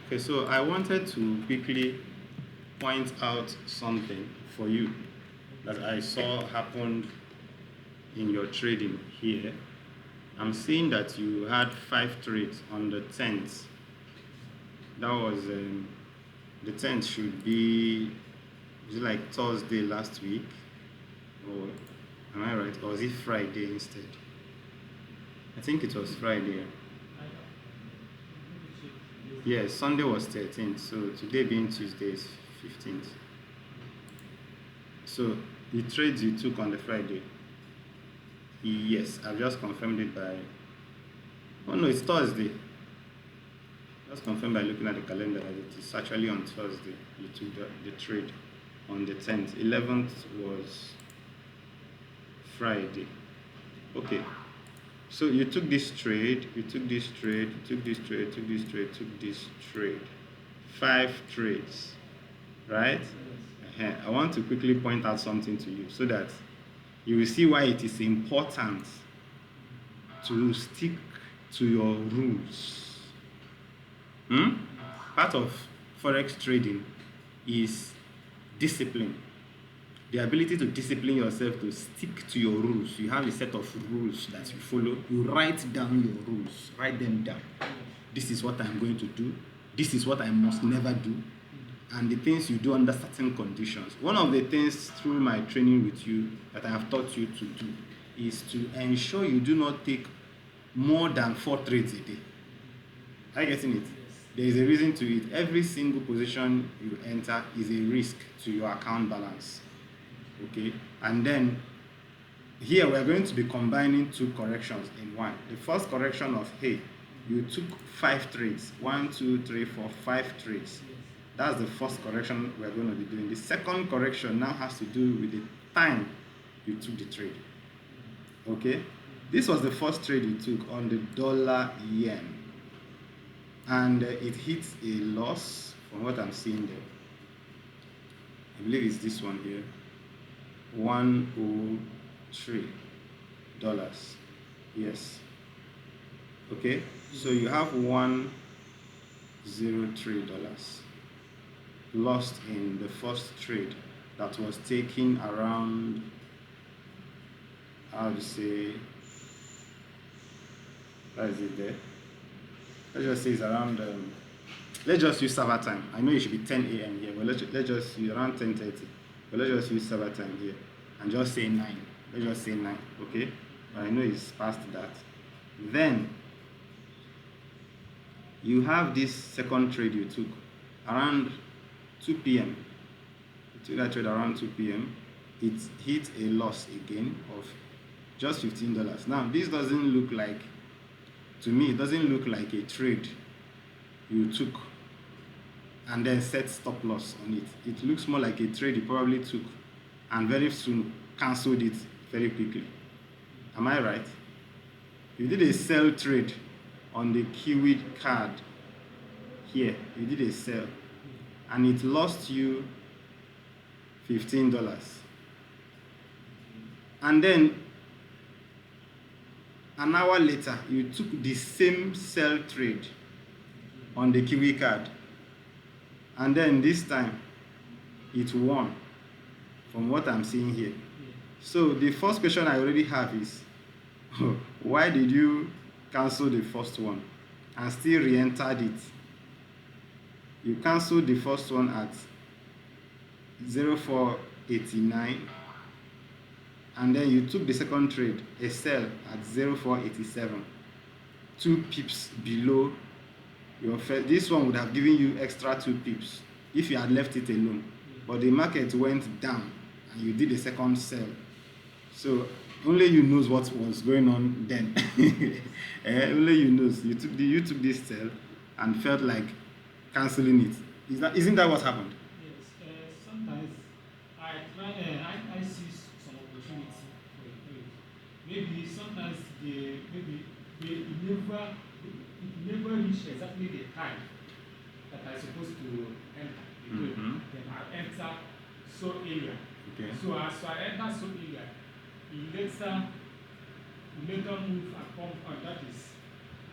Okay, so I wanted to quickly point out something for you that I saw happened in your trading here. I'm seeing that you had 5 trades on the 10th. That was the 10th should be, is it like Thursday last week? Or am I right? Or is it Friday instead? I think it was Friday. Yes, Sunday was 13th, so today being Tuesday is 15th. So the trades you took on the Friday, yes, I've just confirmed it by, oh no, it's Thursday. Just confirmed by looking at the calendar that it is actually on Thursday. You took the trade on the 10th. 11th was Friday. Okay. So you took this trade, you took this trade, you took this trade, took this trade, took this trade. 5 trades, right? I want to quickly point out something to you so that you will see why it is important to stick to your rules. Part of forex trading is discipline. The ability to discipline yourself to stick to your rules. You have a set of rules that you follow. You write down your rules. Write them down. This is what I'm going to do. This is what I must never do. And the things you do under certain conditions. One of the things through my training with you that I have taught you to do is to ensure you do not take more than 4 trades a day. Are you getting it? There is a reason to it. Every single position you enter is a risk to your account balance. Okay, and then here we're going to be combining 2 corrections in one. The first correction of, hey, you took 5 trades, 1, 2, 3, 4, 5 trades. That's the first correction we're going to be doing. The second correction now has to do with the time you took the trade. Okay, this was the first trade you took on the dollar yen, and it hits a loss from what I'm seeing there. I believe it's this one here. $103. Yes. Okay, so you have $103 lost in the first trade that was taken around, how to say, where is it there? Let's just say it's around, let's just use server time. I know it should be 10 a.m. here, but let's just use around 10:30. But let's just use server time here and just say 9. Let's just say 9, okay? But I know it's past that. Then you have this second trade you took around 2 p.m. You took that trade around 2 p.m. It hit a loss again of just $15. Now, this doesn't look like, to me, it doesn't look like a trade you took and then set stop loss on it. It looks more like a trade you probably took and very soon cancelled it very quickly. Am I right? You did a sell trade on the Kiwi card here. You did a sell and it lost you $15. And then an hour later, you took the same sell trade on the Kiwi card. And then this time, it won, from what I'm seeing here. So the first question I already have is, why did you cancel the first one and still re-entered it? You canceled the first one at 0489, and then you took the second trade, a sell at 0487, 2 pips below your first. This one would have given you extra 2 pips if you had left it alone, but the market went down and you did a second sell. So only you knows what was going on then. Only you knows. You took this sell and felt like cancelling it. Isn't that what happened? Yes. Sometimes I see some opportunity for a trade. Maybe sometimes it never reach exactly the time that I'm supposed to enter the trade. Then I enter so area. Okay. So as I enter so area, you later move and come, and that is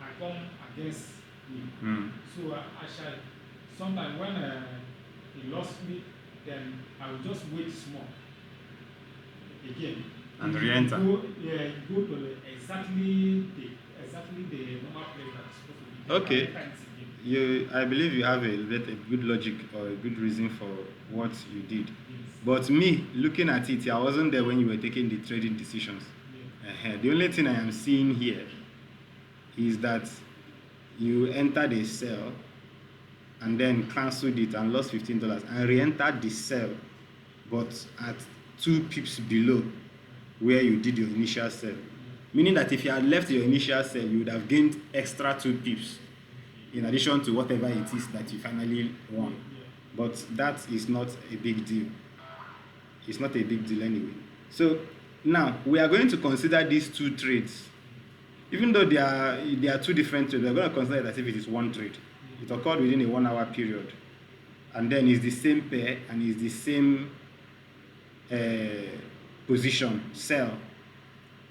I come against me. So I shall sometimes when he lost me, then I will just wait small again. And You re-enter. Go, yeah, you go to exactly the normal place that's supposed to be. Okay. Enter it again. I believe you have a good logic or a good reason for what you did. Yes. But me, looking at it, I wasn't there when you were taking the trading decisions. Yeah. The only thing I am seeing here is that you entered a sell and then cancelled it and lost $15 and re-entered the sell, but at 2 pips below where you did your initial sell. Meaning that if you had left your initial sell, you would have gained extra 2 pips in addition to whatever it is that you finally won. Yeah. But that is not a big deal. It's not a big deal anyway. So now we are going to consider these 2 trades. Even though they are 2 different trades, we are going to consider it as if it is 1 trade. It occurred within a 1 hour period. And then it's the same pair and it's the same position, sell.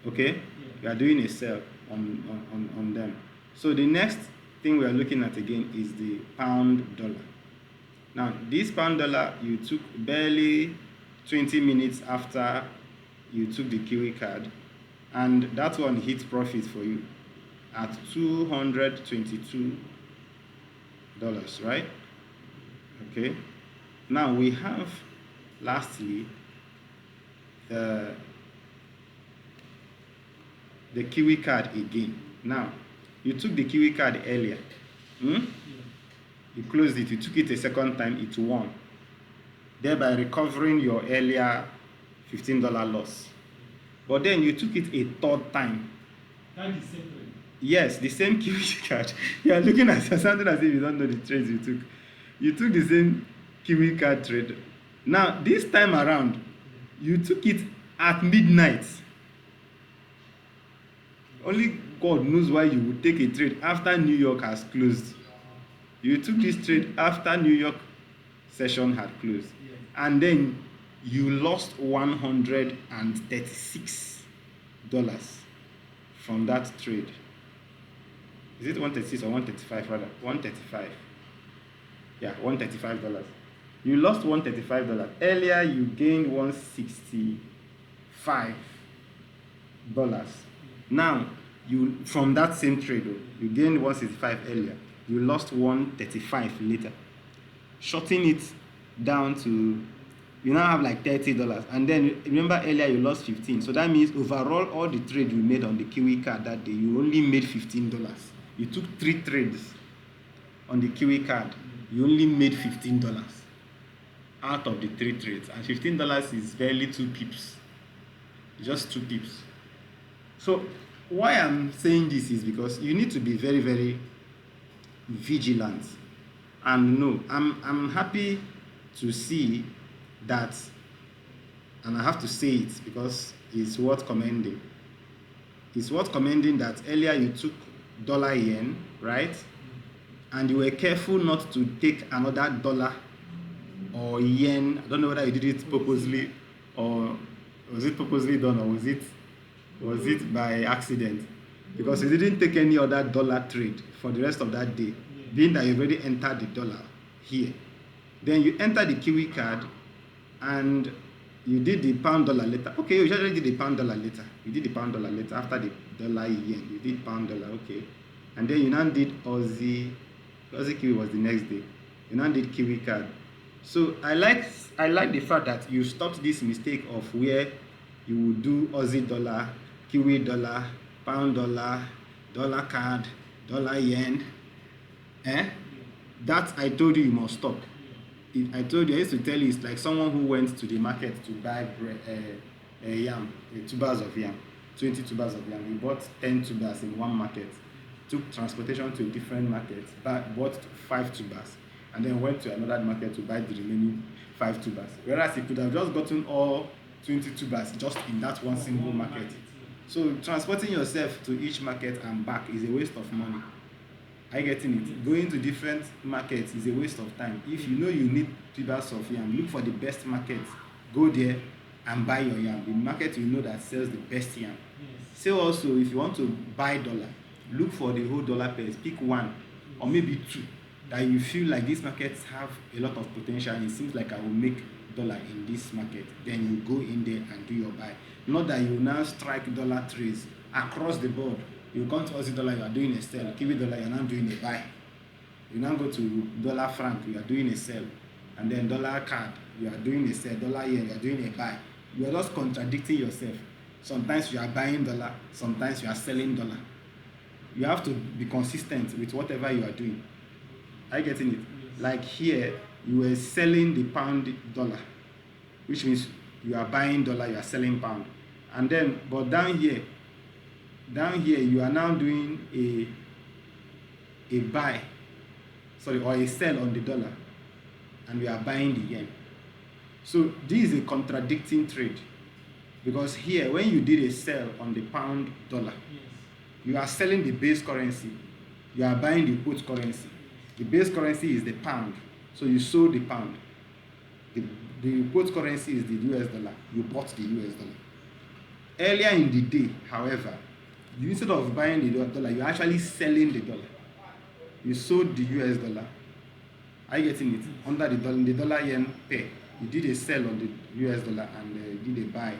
Okay? Yeah. We are doing a sell on them. So the next thing we are looking at again is the pound dollar. Now, this pound dollar, you took barely 20 minutes after you took the Kiwi card, and that one hit profit for you at $222, right? Okay. Now we have, lastly, the Kiwi card again. Now, you took the Kiwi card earlier. Yeah. You closed it, you took it a second time, it won, thereby recovering your earlier $15 loss. But then you took it a 3rd time. That is separate. Yes, the same Kiwi card. You are looking at something as if you don't know the trades you took. You took the same Kiwi card trade. Now, this time around, you took it at midnight. Only God knows why you would take a trade after New York has closed. You took this trade after New York session had closed. Yeah. And then you lost $136 from that trade. Is it 136 or 135 rather? 135. Yeah, $135. You lost $135. Earlier you gained $165. Now, you from that same trade, you gained 165 earlier. You lost 135 later. Shorting it down to, you now have like $30. And then remember earlier you lost 15. So that means overall all the trade you made on the Kiwi card that day, you only made $15. You took 3 trades on the Kiwi card. You only made $15 out of the 3 trades. And $15 is barely 2 pips. Just 2 pips. So why I'm saying this is because you need to be very, very vigilant. And no, I'm happy to see that, and I have to say it because it's worth commending. It's worth commending that earlier you took dollar yen, right? And you were careful not to take another dollar or yen. I don't know whether you did it purposely or was it purposely done or was it by accident? Because you didn't take any other dollar trade for the rest of that day, being that you already entered the dollar here. Then you enter the Kiwi card and you did the pound dollar later. Okay, you usually did the pound dollar later. You did the pound dollar later after the dollar yen. You did pound dollar, okay. And then you now did Aussie Kiwi was the next day. You now did Kiwi card. So I like the fact that you stopped this mistake of where you would do Aussie dollar, Kiwi dollar, pound dollar, dollar card, dollar yen. That I told you must stop. I told you, I used to tell you, it's like someone who went to the market to buy yam, tubers of yam, 20 tubers of yam. He bought 10 tubers in one market, took transportation to a different market, bought 5 tubers, and then went to another market to buy the remaining 5 tubers. Whereas he could have just gotten all 20 tubers just in that one single market. So transporting yourself to each market and back is a waste of money. Are you getting it? Going to different markets is a waste of time. If you know you need tubers of yam, look for the best market. Go there and buy your yam. The market you know that sells the best yam. Yes. So also, if you want to buy dollar, look for the whole dollar pairs. Pick one or maybe 2 that you feel like these markets have a lot of potential, and it seems like I will make dollar in this market, then you go in there and do your buy. Not that you now strike dollar trades across the board. You come to Aussie dollar, you are doing a sell. Kiwi dollar, you are now doing a buy. You now go to dollar franc, you are doing a sell. And then dollar card, you are doing a sell. Dollar yen, you are doing a buy. You are just contradicting yourself. Sometimes you are buying dollar, sometimes you are selling dollar. You have to be consistent with whatever you are doing. Are you getting it? Yes. Like here, you were selling the pound dollar, which means you are buying dollar, you are selling pound. And then, but down here, you are now doing a buy, or a sell on the dollar, and you are buying the yen. So this is a contradicting trade, because here, when you did a sell on the pound dollar, Yes. you are selling the base currency, you are buying the quote currency. The base currency is the pound, so you sold the pound. The quote currency is the US dollar, you bought the US dollar. Earlier in the day, however, instead of buying the dollar, you're actually selling the dollar. You sold the US dollar. Are you getting it? Under the dollar yen pair, you did a sell on the US dollar and did a buy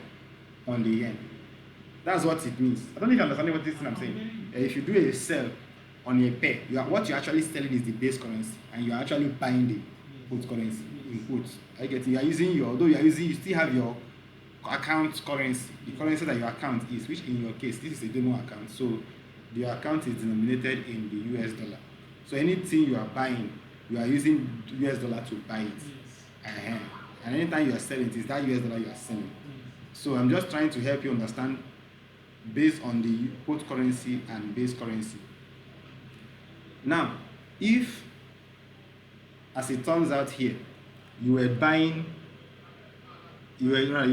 on the yen. That's what it means. I don't know if you understand what this thing I'm saying. If you do a sell on a pair, what you're actually selling is the base currency, and you're actually buying the quote currency in quotes. I get it. You still have your account currency, the currency that your account is, which in your case, this is a demo account. So the account is denominated in the US dollar. So anything you are buying, you are using US dollar to buy it. Yes. And anytime you are selling it, is that US dollar you are selling. So I'm just trying to help you understand based on the quote currency and base currency. Now, if, as it turns out here, you were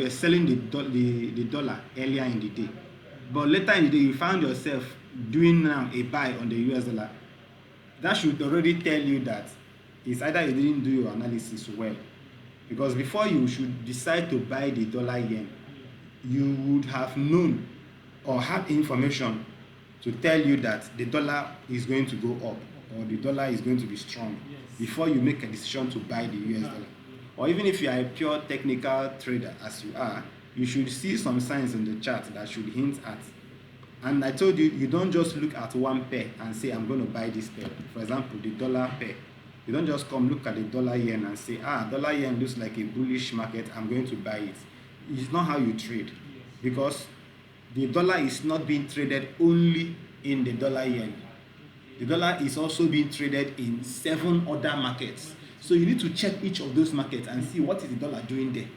selling the dollar earlier in the day, but later in the day you found yourself doing now a buy on the US dollar, that should already tell you that it's either you didn't do your analysis well, because before you should decide to buy the dollar yen, you would have known or had information to tell you that the dollar is going to go up or the dollar is going to be strong, Yes. before you make a decision to buy the US dollar. Or even if you are a pure technical trader, as you are, you should see some signs in the chart that should hint at. And I told you, you don't just look at one pair and say, I'm going to buy this pair. For example, the dollar pair. You don't just come look at the dollar yen and say, dollar yen looks like a bullish market, I'm going to buy it. It's not how you trade. Yes. Because the dollar is not being traded only in the dollar yen. The dollar is also being traded in 7 other markets. So you need to check each of those markets and see what is the dollar doing there.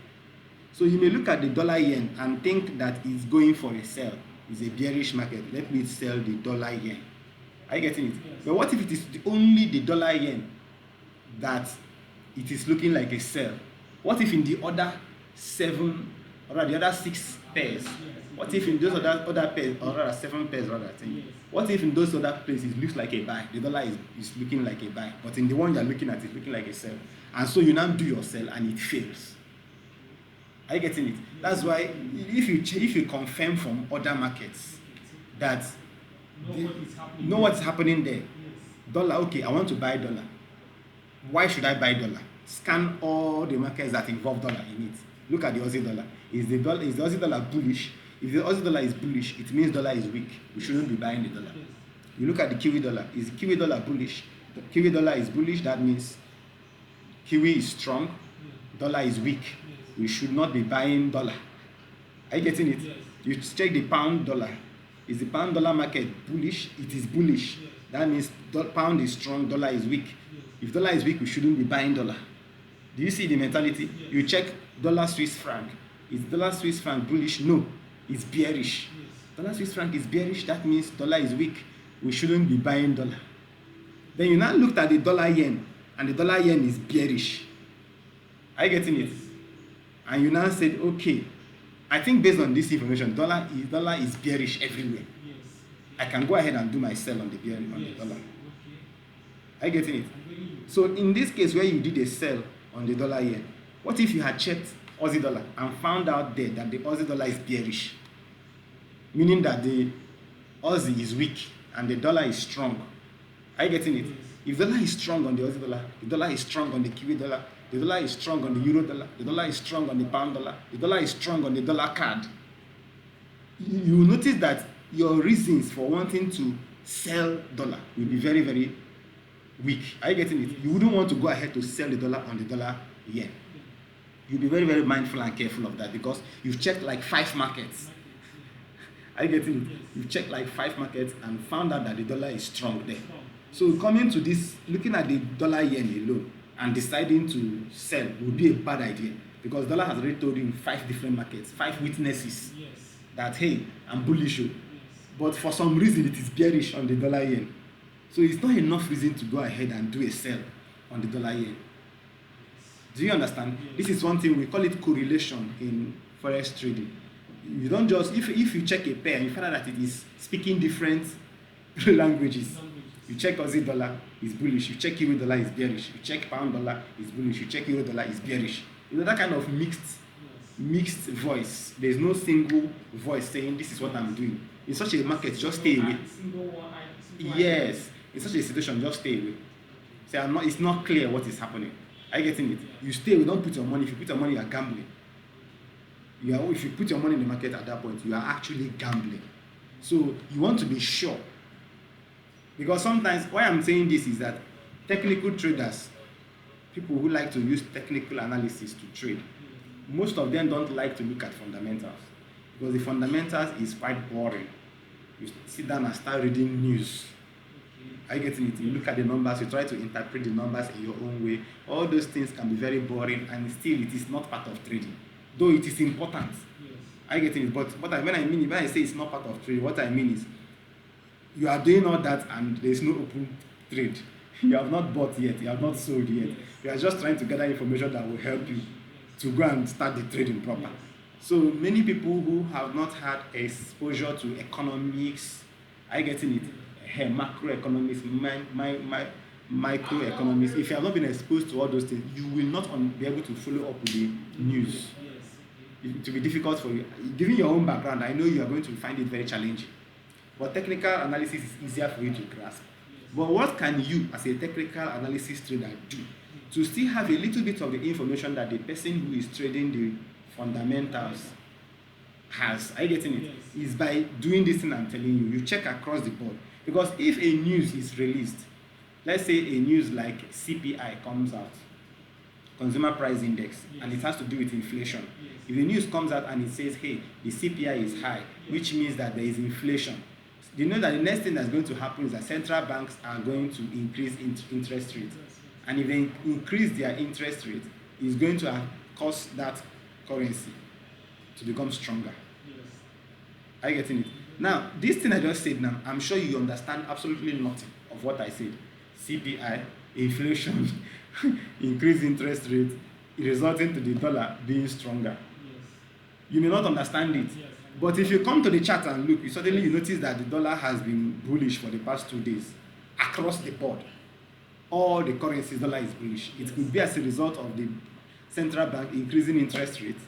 So you may look at the dollar yen and think that it's going for a sell. It's a bearish market. Let me sell the dollar yen. Are you getting it? Yes. But what if it is only the dollar yen that it is looking like a sell? What if in the other 7, or the other 6 pairs? Yes. What if in those other pairs, or rather 7 pairs, rather, I think. Yes. What if in those other places it looks like a buy? The dollar is looking like a buy, but in the one you're looking at, it's looking like a sell. And so you now do your sell and it fails. Are you getting it? That's why if you confirm from other markets that know what's happening there. Yes. Dollar, okay, I want to buy dollar. Why should I buy dollar? Scan all the markets that involve dollar in it. Look at the Aussie dollar. Is the Aussie dollar bullish? If the Aussie dollar is bullish, it means dollar is weak. We shouldn't be buying the dollar. Yes. You look at the Kiwi dollar. Is the Kiwi dollar bullish? The Kiwi dollar is bullish. That means Kiwi is strong. Dollar is weak. Yes. We should not be buying dollar. Are you getting it? Yes. You check the pound dollar. Is the pound dollar market bullish? It is bullish. Yes. That means pound is strong, dollar is weak. Yes. If dollar is weak, we shouldn't be buying dollar. Do you see the mentality? Yes. You check dollar Swiss franc. Is dollar Swiss franc bullish? No, it's bearish. Yes. Dollar Swiss franc is bearish. That means dollar is weak. We shouldn't be buying dollar. Then you now looked at the dollar yen, and the dollar yen is bearish. Are you getting it? And you now said, okay, I think based on this information, dollar is bearish everywhere. Yes. I can go ahead and do my sell on the Yes. dollar. Okay. Are you getting it? I'm getting you. So in this case where you did a sell on the dollar yen, what if you had checked Aussie dollar and found out there that the Aussie dollar is bearish? Meaning that the Aussie is weak and the dollar is strong. Are you getting it? Yes. If the dollar is strong on the Aussie dollar, the dollar is strong on the Kiwi dollar, the dollar is strong on the Euro dollar, the dollar is strong on the pound dollar, the dollar is strong on the dollar card, you will notice that your reasons for wanting to sell dollar will be very, very weak. Are you getting it? You wouldn't want to go ahead to sell the dollar on the dollar yen. You'll be very, very mindful and careful of that because you've checked like 5 markets. Are you getting it? You've checked like 5 markets and found out that the dollar is strong there. So coming to this, looking at the dollar yen alone and deciding to sell would be a bad idea because dollar has already told you in 5 different markets, 5 witnesses that, hey, I'm bullish. But for some reason, it is bearish on the dollar yen. So it's not enough reason to go ahead and do a sell on the dollar yen. Do you understand? This is one thing, we call it correlation in forex trading. You don't just, if you check a pair and you find out that it is speaking different languages, you check Aussie dollar, is bullish. You check Kiwi dollar, is bearish. You check pound dollar, is bullish. You check Euro dollar, is bearish. You know, that kind of mixed voice. There's no single voice saying this is what I'm doing. In such a market, just stay away. Yes, in such a situation, just stay away. Say, it's not clear what is happening. Are you getting it? You stay away, don't put your money. If you put your money, you are gambling. If you put your money in the market at that point, you are actually gambling. So you want to be sure. Because sometimes, why I'm saying this is that technical traders, people who like to use technical analysis to trade, most of them don't like to look at fundamentals. Because the fundamentals is quite boring. You sit down and start reading news. Are you getting it? You look at the numbers, you try to interpret the numbers in your own way. All those things can be very boring and still it is not part of trading. Though it is important. Are you getting it? But when I say it's not part of trading, what I mean is you are doing all that and there is no open trade. You have not bought yet, you have not sold yet. You are just trying to gather information that will help you to go and start the trading proper. So many people who have not had exposure to economics, are you getting it? Macroeconomics, microeconomics. If you have not been exposed to all those things, you will not be able to follow up with the news. It will be difficult for you. Given your own background, I know you are going to find it very challenging. But technical analysis is easier for you to grasp. But what can you, as a technical analysis trader, do to still have a little bit of the information that the person who is trading the fundamentals has? Are you getting it? Is by doing this thing I'm telling you. You check across the board. Because if a news is released, let's say a news like CPI comes out, Consumer Price Index, and it has to do with inflation. If the news comes out and it says, hey, the CPI is high, which means that there is inflation, you know that the next thing that's going to happen is that central banks are going to increase interest rates. And if they increase their interest rate, it's going to cause that currency to become stronger. Are you getting it? Now, this thing I just said now, I'm sure you understand absolutely nothing of what I said. CPI, inflation, increased interest rate, resulting to the dollar being stronger. You may not understand it. But if you come to the chart and look, you notice that the dollar has been bullish for the past 2 days across the board. All the currencies, dollar is bullish. It could be as a result of the central bank increasing interest rates.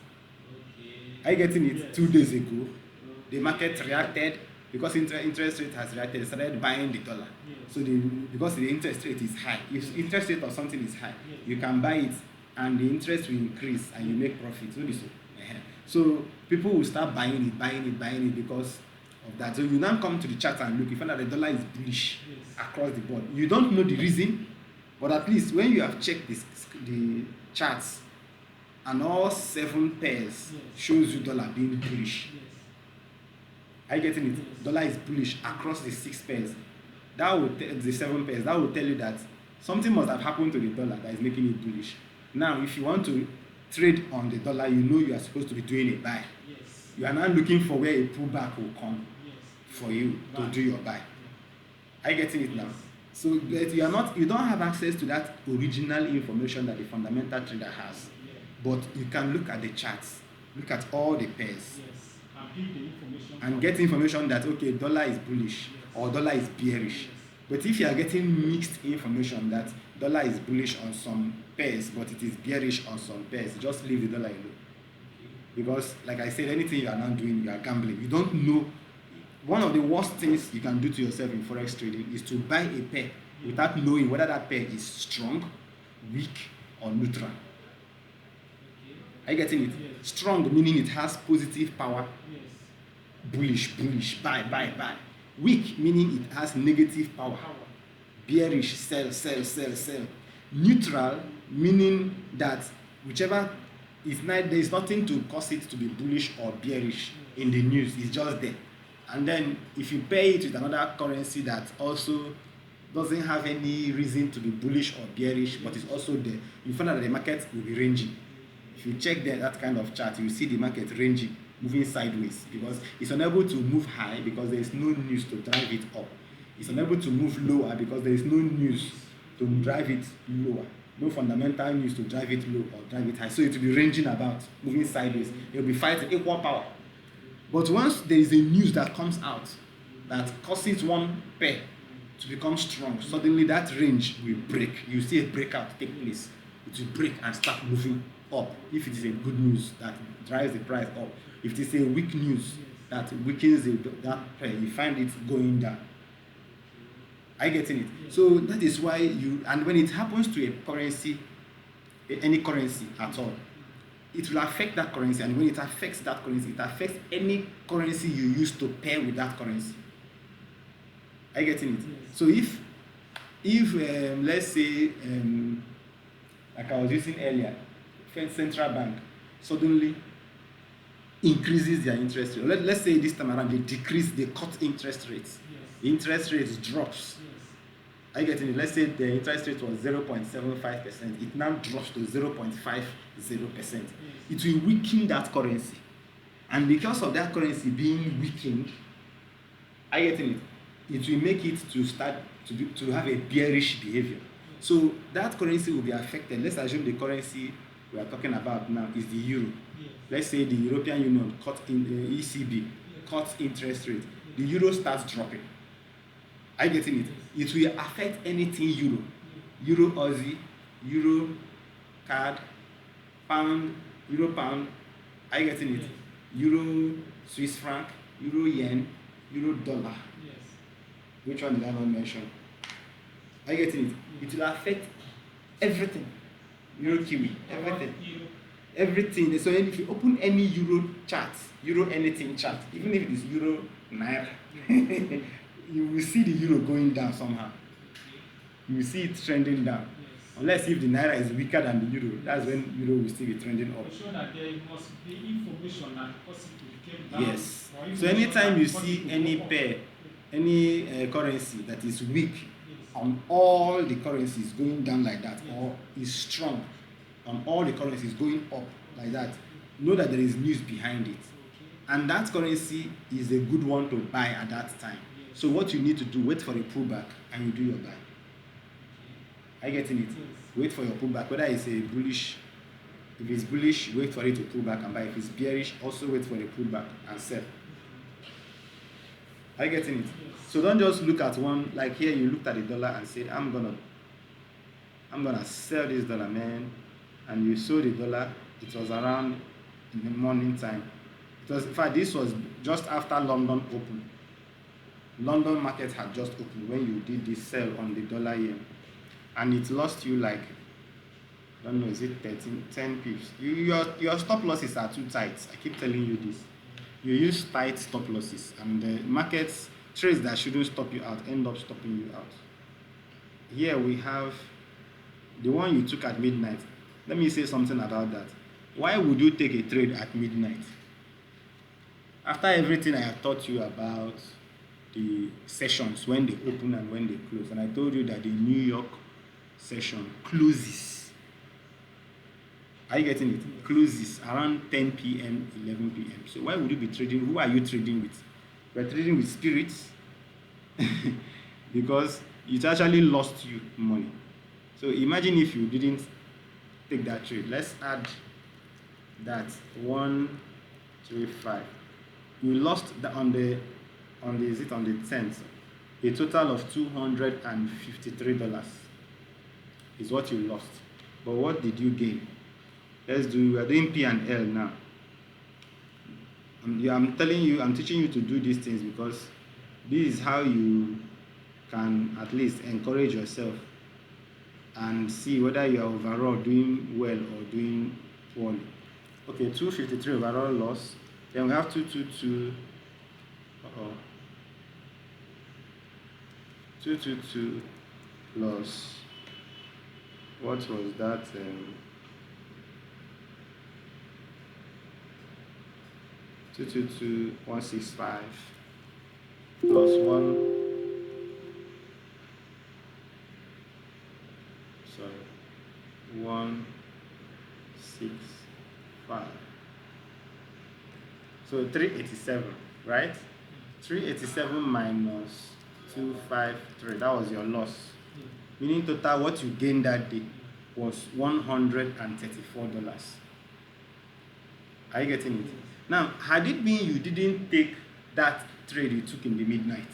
Are you getting it? 2 days ago, the market reacted because interest rate has reacted. They started buying the dollar. So because the interest rate is high, if interest rate or something is high, you can buy it and the interest will increase and you make profit. So people will start buying it because of that. So you now come to the chart and look, you find that the dollar is bullish across the board. You don't know the reason, but at least when you have checked the charts and all 7 pairs shows you dollar being bullish. Are you getting it? Dollar is bullish across the 6 pairs. The 7 pairs, that will tell you that something must have happened to the dollar that is making it bullish. Now, if you want to trade on the dollar, you know you are supposed to be doing a buy. You are now looking for where a pullback will come for you to do your buy. Are you getting it now? So that you don't have access to that original information that the fundamental trader has. But you can look at the charts, look at all the pairs, and get information that, okay, dollar is bullish or dollar is bearish. But if you are getting mixed information that dollar is bullish on some pairs, but it is bearish on some pairs, just leave the dollar alone. Because, like I said, anything you are not doing, you are gambling. You don't know. One of the worst things you can do to yourself in forex trading is to buy a pair without knowing whether that pair is strong, weak, or neutral. Okay. Are you getting it? Yes. Strong meaning it has positive power. Yes. Bullish, buy. Weak meaning it has negative power. Power. Bearish, sell. Neutral meaning that whichever is not, there is nothing to cause it to be bullish or bearish in the news. It's just there. And then if you pair it with another currency that also doesn't have any reason to be bullish or bearish, but is also there, you find out that the market will be ranging. If you check that kind of chart, you see the market ranging, moving sideways, because it's unable to move high because there is no news to drive it up. It's unable to move lower because there is no news to drive it lower. No fundamental news to drive it low or drive it high. So it will be ranging about, moving sideways. It will be fighting equal power. But once there is a news that comes out that causes one pair to become strong, suddenly that range will break. You see a breakout take place. It will break and start moving up. If it is a good news that drives the price up. If it is a weak news that weakens that pair, you find it going down. Are you getting it? So that is why and when it happens to a currency, any currency at all, it will affect that currency, and when it affects that currency, it affects any currency you use to pair with that currency. Are you getting it? Yes. So if let's say like I was using earlier, central bank suddenly increases their interest rate. Let's say this time around they cut interest rates. Yes. The interest rate drops. Yes. Are you getting it? Let's say the interest rate was 0.75%. It now drops to 0.50%. Yes. It will weaken that currency. And because of that currency being weakened, are you getting it? It will make it to start to have a bearish behavior. So that currency will be affected. Let's assume the currency we are talking about now is the euro. Yes. Let's say the European Union cut in ECB cuts interest rate. The euro starts dropping. Are you getting it? It will affect anything euro. Euro Aussie, Euro CAD, pound, Euro pound. Are you getting it? Yes. Euro Swiss franc, Euro yen, Euro dollar. Yes. Which one did I not mention? Are you getting it? It will affect everything. Euro Kiwi, everything. Everything. So if you open any euro chart, euro anything chart, even if it is euro naira, you will see the euro going down somehow. You will see it trending down. Yes. Unless if the naira is weaker than the euro, that's when euro will still be trending up. To show that there must be information that causes it to become down. Yes. So anytime you see any pair, any currency that is weak on all the currencies going down like that, or is strong on all the currencies going up like that, know that there is news behind it. And that currency is a good one to buy at that time. So what you need to do, wait for a pullback and you do your buy. Are you getting it? Wait for your pullback, whether it's a bullish. If it's bullish, wait for it to pull back and buy. If it's bearish, also wait for a pullback and sell. Are you getting it? So don't just look at one, like here you looked at the dollar and said, I'm gonna sell this dollar, man. And you sold the dollar. It was around in the morning time. It was, in fact, this was just after London opened. London market had just opened when you did this sell on the dollar here. And it lost you like, I don't know, is it 10 pips? Your stop losses are too tight. I keep telling you this. You use tight stop losses, and the markets, trades that shouldn't stop you out end up stopping you out. Here we have the one you took at midnight. Let me say something about that. Why would you take a trade at midnight? After everything I have taught you about the sessions, when they open and when they close, and I told you that the New York session closes. Are you getting it? Closes around 10 p.m., 11 p.m. So why would you be trading? Who are you trading with? We're trading with spirits because it actually lost you money. So imagine if you didn't take that trade. Let's add that 135. You lost on the 10th. A total of $253 is what you lost. But what did you gain? We're doing P and L now. I'm teaching you to do these things because this is how you can at least encourage yourself and see whether you are overall doing well or doing poorly. Okay, 253 overall loss. Then we have 222. Uh-oh. 222 plus, what was that? 222 165 plus 1. Sorry, 165. So 387, right? 387 minus 253. That was your loss. Meaning total what you gained that day was $134. Are you getting it? Now, had it been you didn't take that trade you took in the midnight,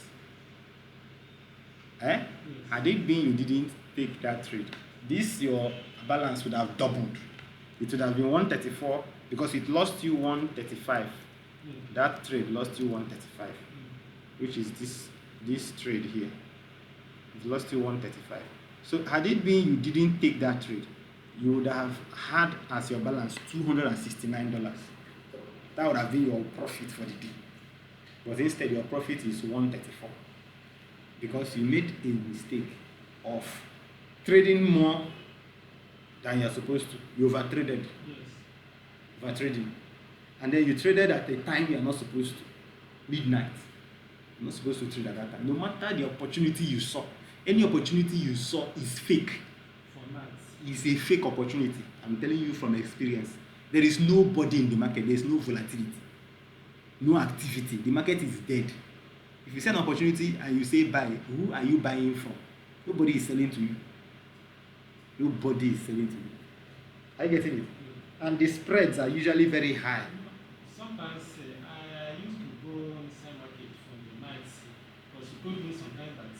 had it been you didn't take that trade, this your balance would have doubled. It would have been 134 because it lost you 135. That trade lost you 135, which is this trade here. It lost you 135. So had it been you didn't take that trade, you would have had as your balance $269. That would have been your profit for the day. But instead your profit is 134 because you made a mistake of trading more than you're supposed to. You overtraded. Overtrading. And then you traded at a time you're not supposed to. Midnight. You're not supposed to trade at that time. No matter the opportunity you saw, any opportunity you saw is fake. It's a fake opportunity. I'm telling you from experience. There is nobody in the market. There is no volatility. No activity. The market is dead. If you see an opportunity and you say buy, who are you buying from? Nobody is selling to you. Nobody is selling to you. Are you getting it? And the spreads are usually very high. Sometimes I used to go inside market from the night because you told me sometimes that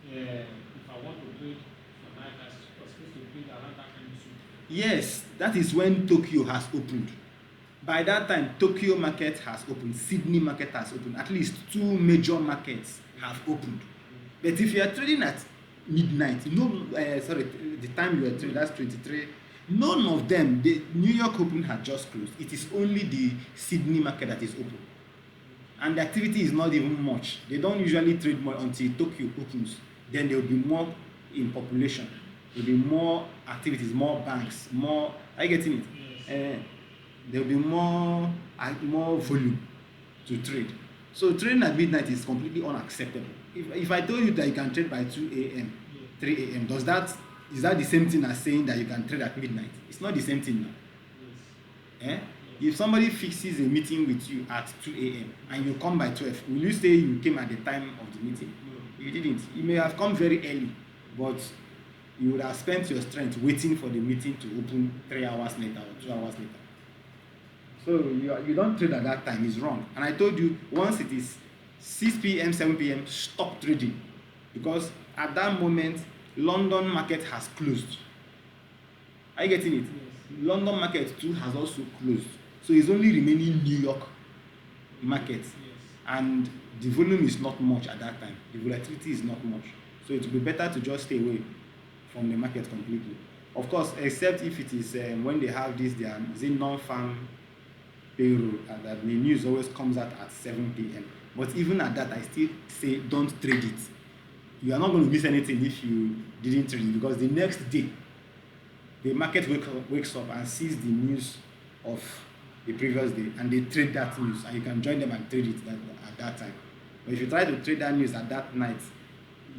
if I want to trade for night, I was supposed to trade around that kind of soup. Yes, that is when Tokyo has opened. By that time, Tokyo market has opened, Sydney market has opened. At least 2 major markets have opened. But if you are trading at midnight, the time you are trading, that's 23. None of them, the New York Open had just closed. It is only the Sydney market that is open. And the activity is not even much. They don't usually trade more until Tokyo opens. Then there will be more in population. There will be more activities, more banks, more. Are you getting it? Yes. There will be more volume to trade. So trading at midnight is completely unacceptable. If I told you that you can trade by 2 a.m., 3 a.m., is that the same thing as saying that you can trade at midnight? It's not the same thing now. Yes. If somebody fixes a meeting with you at 2 a.m. and you come by 12, will you say you came at the time of the meeting? No. You didn't. You may have come very early, but you would have spent your strength waiting for the meeting to open 3 hours later or 2 hours later. So you don't trade at that time. It's wrong. And I told you, once it is 6 p.m., 7 p.m., stop trading. Because at that moment, London market has closed. Are you getting it? Yes. London market too has also closed. So it's only remaining New York market. Yes. And the volume is not much at that time. The volatility is not much. So it will be better to just stay away from the market completely. Of course, except if it is when they have this, they are non-farm payroll, and that the news always comes out at 7 p.m. But even at that, I still say don't trade it. You are not going to miss anything if you didn't trade it, because the next day, the market wakes up and sees the news of the previous day, and they trade that news, and you can join them and trade it at that time. But if you try to trade that news at that night,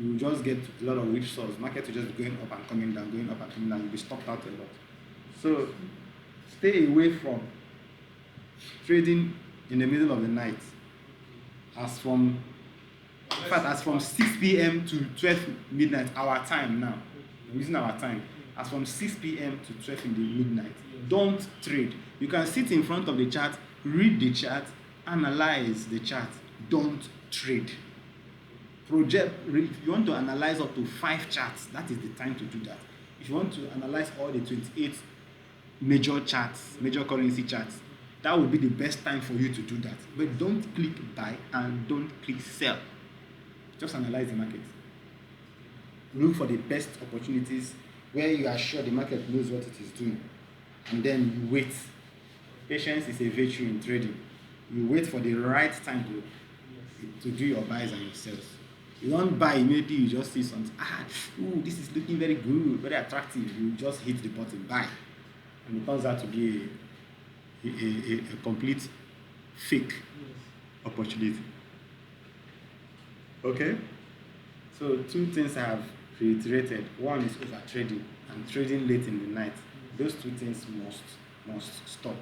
you will just get a lot of whipsaws. Market will just be going up and coming down, going up and coming down. You'll be stopped out a lot. So stay away from trading in the middle of the night. As from 6 p.m. to 12 midnight, our time now. We're using our time. As from 6 p.m. to 12 in the midnight. Don't trade. You can sit in front of the chart, read the chart, analyze the chart. Don't trade. If you want to analyze up to 5 charts, that is the time to do that. If you want to analyze all the 28 major charts, major currency charts, that would be the best time for you to do that. But don't click buy and don't click sell. Just analyze the market. look for the best opportunities where you are sure the market knows what it is doing, and then you wait. Patience is a virtue in trading. You wait for the right time to do your buys and your sells. You don't buy immediately, you just see something. This is looking very good, very attractive. You just hit the button, buy. And it turns out to be a complete fake opportunity. Okay? So 2 things I have reiterated. One is over trading and trading late in the night. Those 2 things must stop.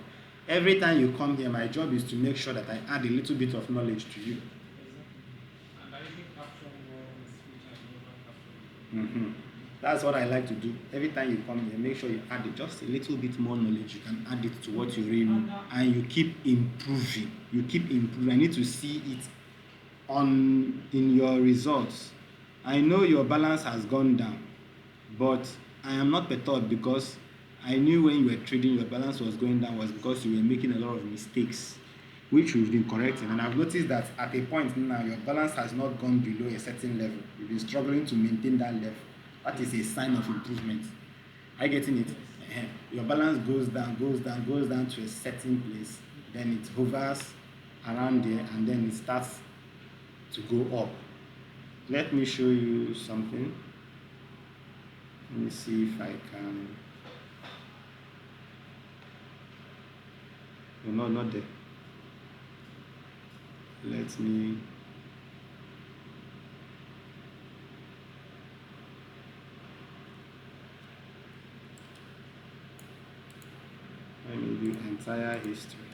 Every time you come here, my job is to make sure that I add a little bit of knowledge to you. That's what I like to do. Every time you come here, make sure you add just a little bit more knowledge. You can add it to what you already know, and you keep improving. I need to see it in your results. I know your balance has gone down, but I am not perturbed because I knew when you were trading your balance was going down was because you were making a lot of mistakes, which we've been correcting. And I've noticed that at a point now, your balance has not gone below a certain level. You've been struggling to maintain that level. That is a sign of improvement. Are you getting it? Your balance goes down to a certain place. Then it hovers around there, and then it starts to go up. Let me show you something. Let me see if I can. No, not there. Let me do entire history.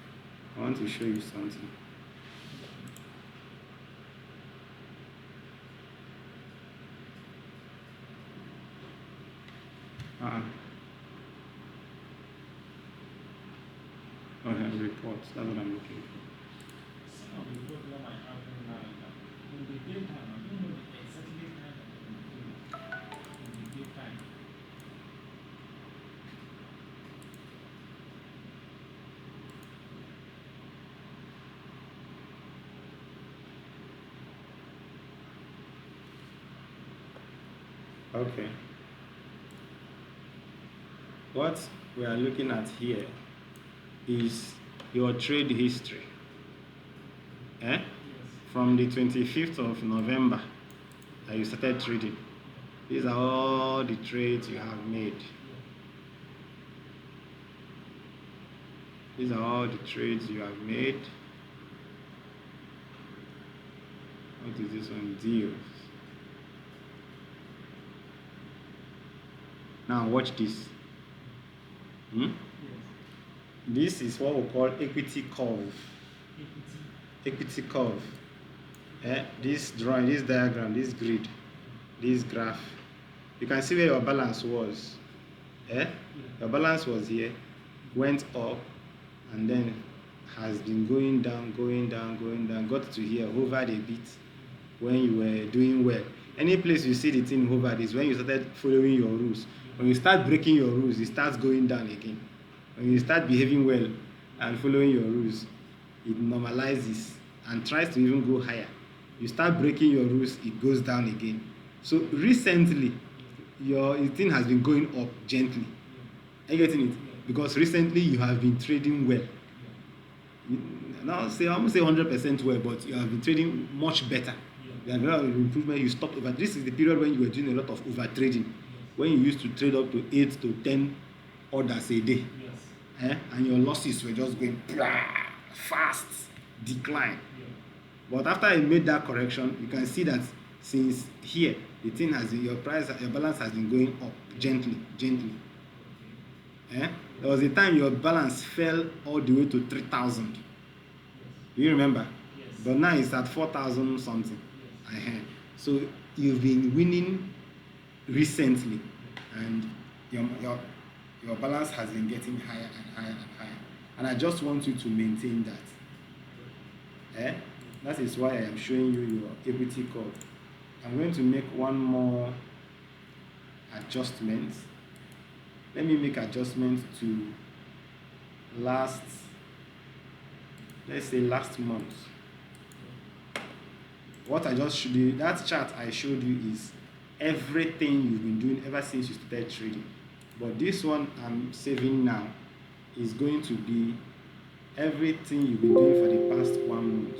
I want to show you something. Reports, that's what I'm looking for. Some of the problem I have now is that in the daytime, I don't know the exactly time that I'm in the daytime. Okay. What we are looking at here is your trade history. Yes. From the 25th of November that you started trading. These are all the trades you have made. These are all the trades you have made. What is this one? Deals. Now watch this. Yes. This is what we call equity curve. Equity curve. This drawing, this diagram, this grid, this graph. You can see where your balance was. Your balance was here, went up, and then has been going down, got to here, hovered a bit when you were doing well. Any place you see the thing hovered is when you started following your rules. When you start breaking your rules, it starts going down again. When you start behaving well and following your rules, it normalizes and tries to even go higher. You start breaking your rules, it goes down again. So recently, your thing has been going up gently. Are you getting it? Because recently you have been trading well. I won't say 100% well, but you have been trading much better. You have a lot of improvement. You stopped over. This is the period when you were doing a lot of over trading, when you used to trade up to 8 to 10 orders a day. And your losses were just going fast decline. But after I made that correction, you can see that since here, the thing has been, your balance has been going up gently. There was a time your balance fell all the way to 3,000. Do you remember? Yes. But now it's at 4,000 something. So you've been winning recently, and your balance has been getting higher and higher and higher. And I just want you to maintain that. That is why I am showing you your equity curve. I'm going to make one more adjustment. Let me make adjustment to let's say last month. What I just showed you, that chart I showed you is everything you've been doing ever since you started trading. But this one I'm saving now is going to be everything you've been doing for the past 1 month.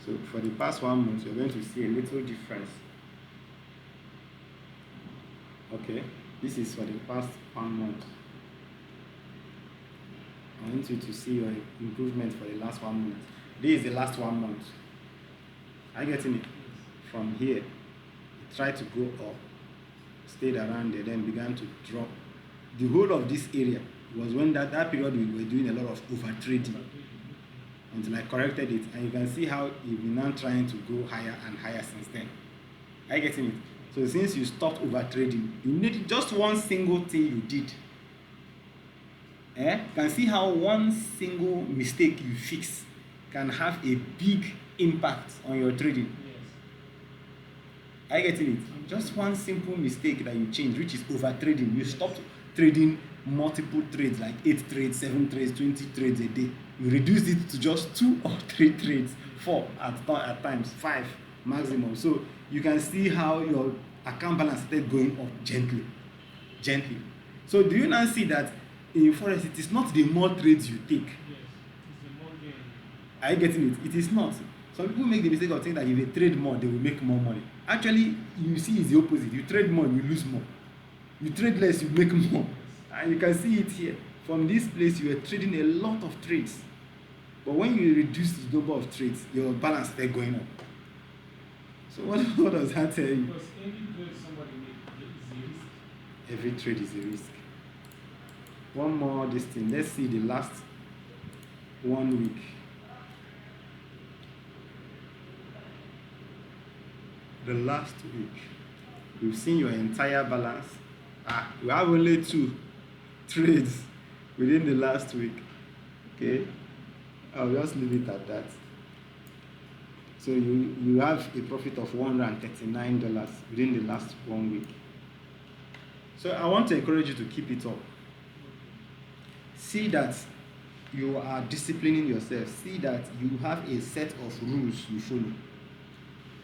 So for the past 1 month, you're going to see a little difference. Okay, this is for the past 1 month. I want you to see your improvement for the last 1 month. This is the last 1 month. Are you getting it? From here, it tried to go up, stayed around there, then began to drop. The whole of this area was when that period we were doing a lot of over trading until I corrected it, and you can see how you've been now trying to go higher and higher since then. Are you getting it? So since you stopped over trading, you need just one single thing you did. You can see how one single mistake you fix can have a big impact on your trading. Yes. Are you getting it? Just one simple mistake that you change, which is over trading. You stopped trading multiple trades, like 8 trades, 7 trades, 20 trades a day. You reduced it to just 2 or 3 trades, 4 at times, 5 maximum. So you can see how your account balance started going up gently. So do you now see that in forex it is not the more trades you take? Yes. It's the more gain. Are you getting it? It is not. Some people make the mistake of thinking that if they trade more, they will make more money. Actually, you see it's the opposite. You trade more, you lose more. You trade less, you make more. And you can see it here. From this place, you are trading a lot of trades. But when you reduce the number of trades, your balance started going up. So what does that tell you? Because every trade somebody makes is a risk. Every trade is a risk. One more this thing. Let's see the last 1 week. The last week. You've seen your entire balance. You have only 2 trades within the last week. Okay? I'll just leave it at that. So you have a profit of $139 within the last 1 week. So I want to encourage you to keep it up. See that you are disciplining yourself. See that you have a set of rules you follow.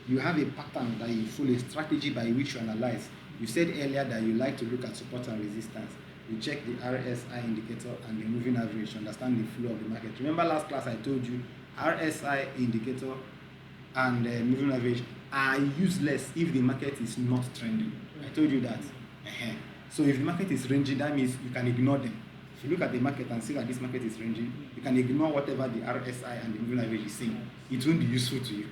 You have a pattern that you follow, a strategy by which you analyze. You said earlier that you like to look at support and resistance. You check the RSI indicator and the moving average to understand the flow of the market. Remember last class I told you RSI indicator and moving average are useless if the market is not trending. I told you that. So if the market is ranging, that means you can ignore them. If you look at the market and see that this market is ranging, you can ignore whatever the RSI and the moving average is saying. It won't be useful to you.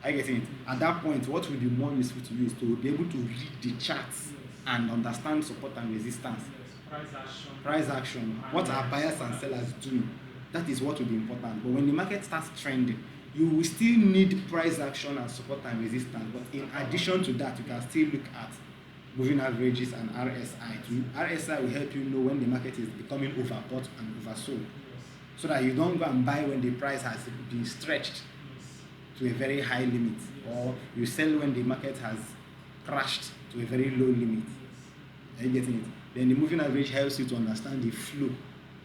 Are you getting it? At that point, what will be more useful to you is to be able to read the charts and understand support and resistance. Yes. Price action. What are buyers and sellers doing? That is what will be important. But when the market starts trending, you will still need price action and support and resistance. But in addition to that, you can still look at moving averages and RSI. RSI will help you know when the market is becoming overbought and oversold. So that you don't go and buy when the price has been stretched to a very high limit, or you sell when the market has crashed to a very low limit. Are you getting it? Then the moving average helps you to understand the flow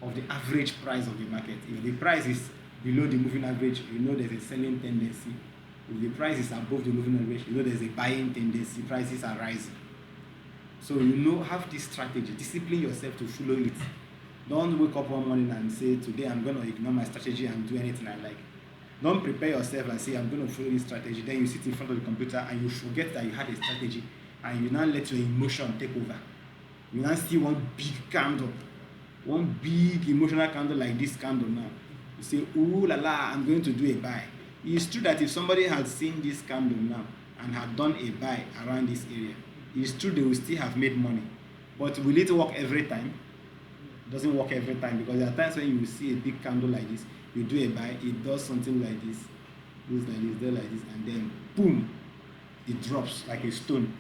of the average price of the market. If the price is below the moving average, you know there's a selling tendency. If the price is above the moving average, you know there's a buying tendency. Prices are rising. So have this strategy. Discipline yourself to follow it. Don't wake up one morning and say, today I'm going to ignore my strategy and do anything I like. Don't prepare yourself and say, I'm going to follow this strategy. Then you sit in front of the computer and you forget that you had a strategy, and you now let your emotion take over. You now see one big candle, one big emotional candle like this candle now. You say, ooh la la, I'm going to do a buy. It's true that if somebody had seen this candle now and had done a buy around this area, it's true they will still have made money. But will it work every time? It doesn't work every time, because there are times when you will see a big candle like this, you do a buy, it does something like this, goes like this, there like this, and then boom, it drops like a stone.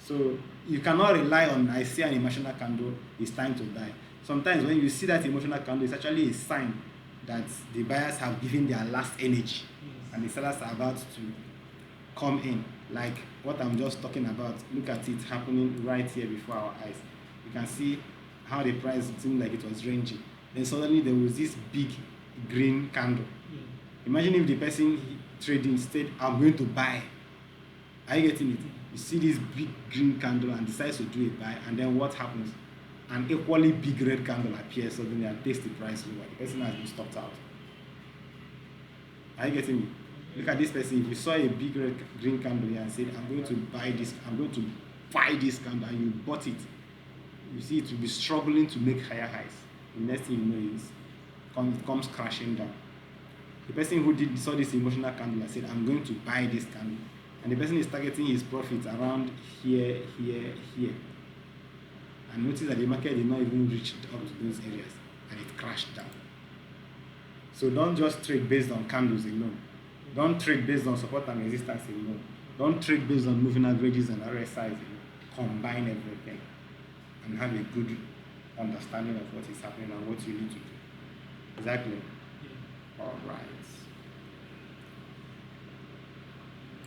So you cannot rely on, I see an emotional candle, it's time to buy. Sometimes when you see that emotional candle, it's actually a sign that the buyers have given their last energy and the sellers are about to come in, like what I'm just talking about. Look at it happening right here before our eyes. You can see how the price seemed like it was ranging. then suddenly there was this big green candle. Yeah. Imagine if the person trading said, I'm going to buy. Are you getting it? You see this big green candle and decides to do a buy, and then what happens? An equally big red candle appears suddenly and takes the price lower. The person has been stopped out. Are you getting me? Look at this person. If you saw a big red green candle here and said, I'm going to buy this candle, and you bought it, you see it will be struggling to make higher highs. The next thing you know is it comes crashing down. The person who saw this emotional candle and said, I'm going to buy this candle, and the person is targeting his profits around here, and notice that the market did not even reach up to those areas, and it crashed down. So don't just trade based on candles alone. Don't trade based on support and resistance alone. Don't trade based on moving averages and RSIs alone. Combine everything and have a good understanding of what is happening and what you need to do. Exactly. Yeah. All right.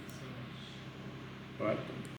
So much. All right.